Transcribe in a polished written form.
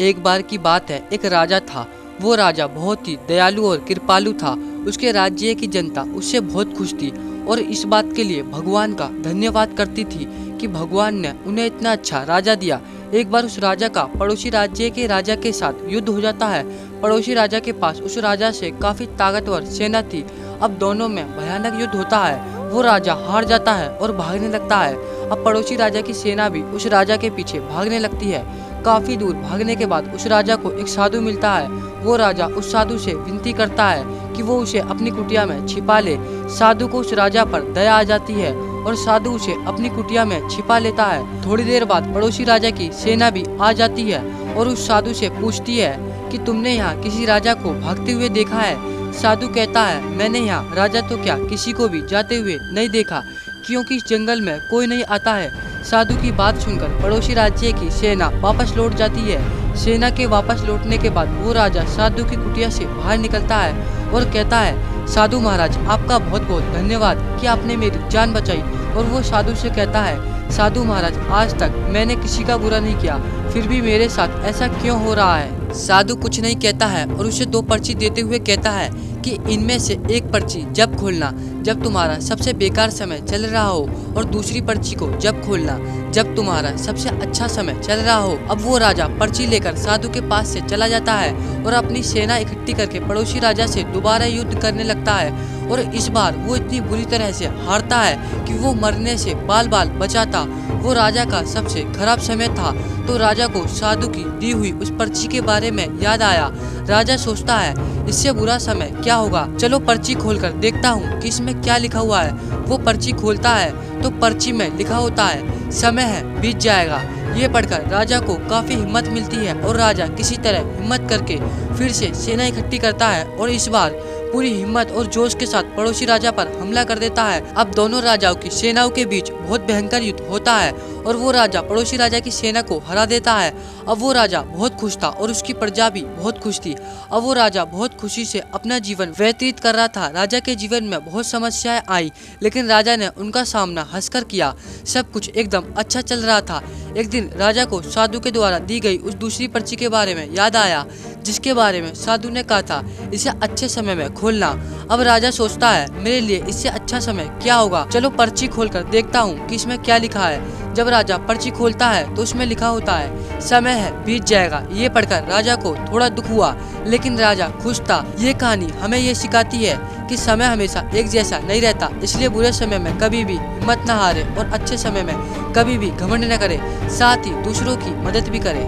एक बार की बात है, एक राजा था। वो राजा बहुत ही दयालु और कृपालु था। उसके राज्य की जनता उससे बहुत खुश थी और इस बात के लिए भगवान का धन्यवाद करती थी कि भगवान ने उन्हें इतना अच्छा राजा दिया। एक बार उस राजा का पड़ोसी राज्य के राजा के साथ युद्ध हो जाता है। पड़ोसी राजा के पास उस राजा से काफी ताकतवर सेना थी। अब दोनों में भयानक युद्ध होता है। वो राजा हार जाता है और भागने लगता है। अब पड़ोसी राजा की सेना भी उस राजा के पीछे भागने लगती है। काफी दूर भागने के बाद उस राजा को एक साधु मिलता है। वो राजा उस साधु से विनती करता है कि वो उसे अपनी कुटिया में छिपा ले। साधु को उस राजा पर दया आ जाती है और साधु उसे अपनी कुटिया में छिपा लेता है। थोड़ी देर बाद पड़ोसी राजा की सेना भी आ जाती है और उस साधु से पूछती है कि तुमने यहाँ किसी राजा को भागते हुए देखा है? साधु कहता है, मैंने यहाँ राजा तो क्या किसी को भी जाते हुए नहीं देखा, क्योंकि इस जंगल में कोई नहीं आता है। साधु की बात सुनकर पड़ोसी राज्य की सेना वापस लौट जाती है। सेना के वापस लौटने के बाद वो राजा साधु की कुटिया से बाहर निकलता है और कहता है, साधु महाराज आपका बहुत बहुत धन्यवाद कि आपने मेरी जान बचाई। और वो साधु से कहता है, साधु महाराज आज तक मैंने किसी का बुरा नहीं किया, फिर भी मेरे साथ ऐसा क्यों हो रहा है? साधु कुछ नहीं कहता है और उसे 2 पर्ची देते हुए कहता है कि इनमें से एक पर्ची जब खोलना जब तुम्हारा सबसे बेकार समय चल रहा हो और दूसरी पर्ची को जब खोलना जब तुम्हारा सबसे अच्छा समय चल रहा हो। अब वो राजा पर्ची लेकर साधु के पास से चला जाता है और अपनी सेना इकट्ठी करके पड़ोसी राजा से दोबारा युद्ध करने लगता है। और इस बार वो इतनी बुरी तरह से हारता है कि वो मरने से बाल बाल बचा था। वो राजा का सबसे खराब समय था। तो राजा को साधु की दी हुई उस पर्ची के बारे में याद आया। राजा सोचता है, इससे बुरा समय क्या होगा, चलो पर्ची खोलकर देखता हूँ कि इसमें क्या लिखा हुआ है। वो पर्ची खोलता है तो पर्ची में लिखा होता है, समय है बीत जाएगा। ये पढ़कर राजा को काफी हिम्मत मिलती है और राजा किसी तरह हिम्मत करके फिर से सेना इकट्ठी करता है और इस बार पूरी हिम्मत और जोश के साथ पड़ोसी राजा पर हमला कर देता है। अब दोनों राजाओं की सेनाओं के बीच बहुत भयंकर युद्ध होता है और वो राजा पड़ोसी राजा की सेना को हरा देता है। अब वो राजा बहुत खुश था और उसकी प्रजा भी बहुत खुश थी। अब वो राजा बहुत खुशी से अपना जीवन व्यतीत कर रहा था। राजा के जीवन में बहुत समस्याएं आई, लेकिन राजा ने उनका सामना हंसकर किया। सब कुछ एकदम अच्छा चल रहा था। एक दिन राजा को साधु के द्वारा दी गई उस दूसरी पर्ची के बारे में याद आया, जिसके बारे में साधु ने कहा था इसे अच्छे समय में खोलना। अब राजा सोचता है, मेरे लिए इससे अच्छा समय क्या होगा, चलो पर्ची खोलकर देखता हूँ कि इसमें क्या लिखा है। जब राजा पर्ची खोलता है तो उसमें लिखा होता है, समय है बीत जाएगा। ये पढ़कर राजा को थोड़ा दुख हुआ, लेकिन राजा खुश था। ये कहानी हमें ये सिखाती है कि समय हमेशा एक जैसा नहीं रहता, इसलिए बुरे समय में कभी भी हिम्मत न हारे और अच्छे समय में कभी भी घमंड न करे, साथ ही दूसरों की मदद भी करे।